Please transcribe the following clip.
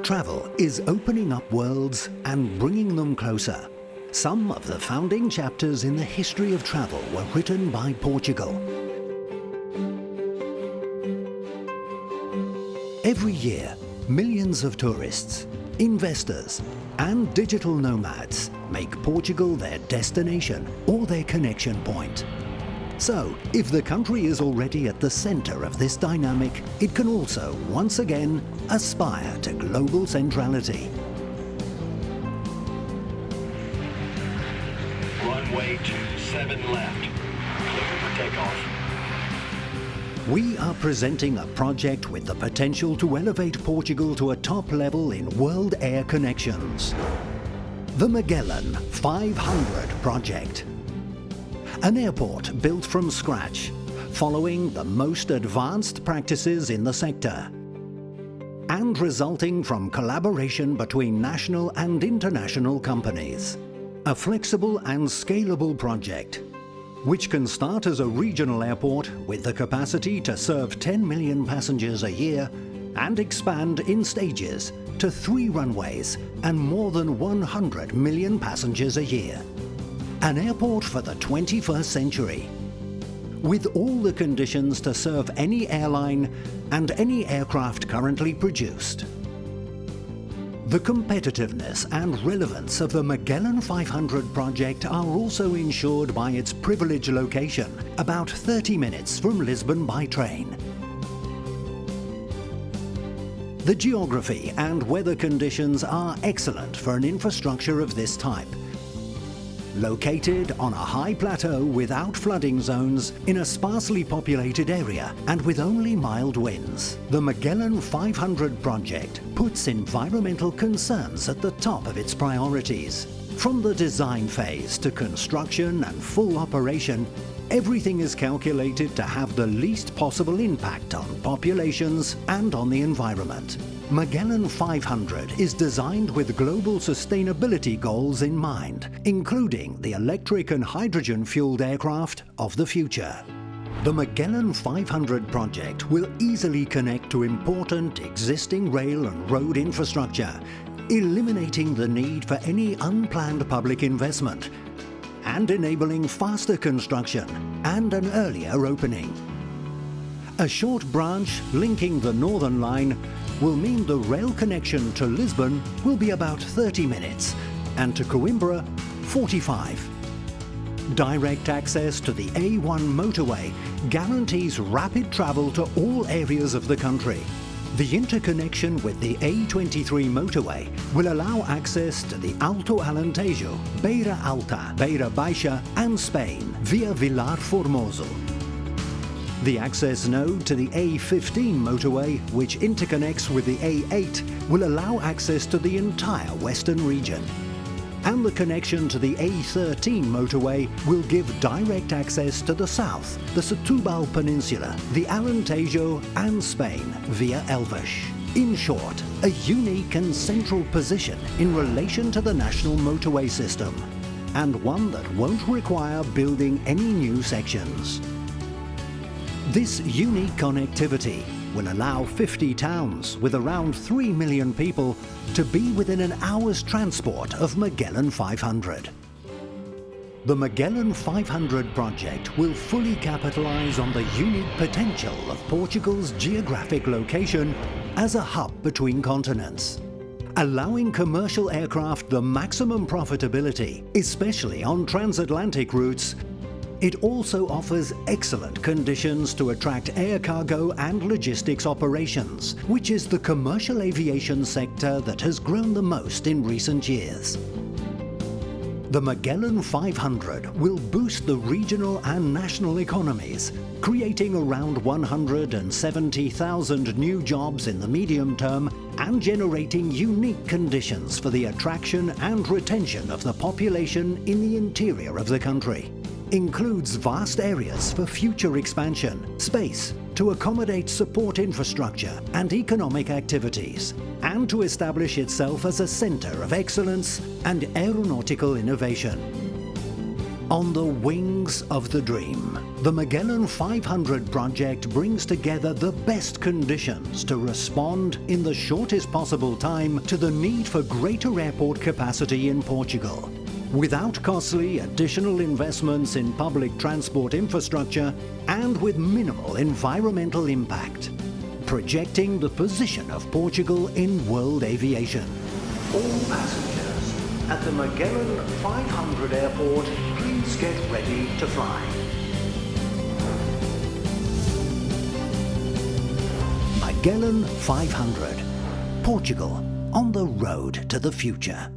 Travel is opening up worlds and bringing them closer. Some of the founding chapters in the history of travel were written by Portugal. Every year, millions of tourists, investors, and digital nomads make Portugal their destination or their connection point. So, if the country is already at the center of this dynamic, it can also, once again, aspire to global centrality. Runway 27 left. Clear for takeoff. We are presenting a project with the potential to elevate Portugal to a top level in world air connections. The Magellan500 project. An airport built from scratch, following the most advanced practices in the sector, and resulting from collaboration between national and international companies. A flexible and scalable project, which can start as a regional airport with the capacity to serve 10 million passengers a year and expand in stages to 3 runways and more than 100 million passengers a year. An airport for the 21st century, with all the conditions to serve any airline and any aircraft currently produced. The competitiveness and relevance of the Magellan500 project are also ensured by its privileged location, about 30 minutes from Lisbon by train. The geography and weather conditions are excellent for an infrastructure of this type. Located on a high plateau without flooding zones in a sparsely populated area and with only mild winds, the Magellan500 project puts environmental concerns at the top of its priorities. From the design phase to construction and full operation, everything is calculated to have the least possible impact on populations and on the environment. Magellan500 is designed with global sustainability goals in mind, including the electric and hydrogen-fueled aircraft of the future. The Magellan500 project will easily connect to important existing rail and road infrastructure, eliminating the need for any unplanned public investment and enabling faster construction and an earlier opening. A short branch linking the Northern Line will mean the rail connection to Lisbon will be about 30 minutes and to Coimbra 45. Direct access to the A1 motorway guarantees rapid travel to all areas of the country. The interconnection with the A23 motorway will allow access to the Alto Alentejo, Beira Alta, Beira Baixa and Spain via Vilar Formoso. The access node to the A15 motorway, which interconnects with the A8, will allow access to the entire western region. And the connection to the A13 motorway will give direct access to the south, the Setúbal Peninsula, the Alentejo and Spain via Elvas. In short, a unique and central position in relation to the national motorway system, and one that won't require building any new sections. This unique connectivity will allow 50 towns with around 3 million people to be within an hour's transport of Magellan500. The Magellan500 project will fully capitalize on the unique potential of Portugal's geographic location as a hub between continents, allowing commercial aircraft the maximum profitability, especially on transatlantic routes. It also offers excellent conditions to attract air cargo and logistics operations, which is the commercial aviation sector that has grown the most in recent years. The Magellan500 will boost the regional and national economies, creating around 170,000 new jobs in the medium term and generating unique conditions for the attraction and retention of the population in the interior of the country. Includes vast areas for future expansion, space to accommodate support infrastructure and economic activities, and to establish itself as a centre of excellence and aeronautical innovation. On the wings of the dream, The Magellan500 project brings together the best conditions to respond in the shortest possible time to the need for greater airport capacity in Portugal, without costly additional investments in public transport infrastructure and with minimal environmental impact, projecting the position of Portugal in world aviation. All passengers at the Magellan500 airport, please get ready to fly. Magellan500, Portugal on the road to the future.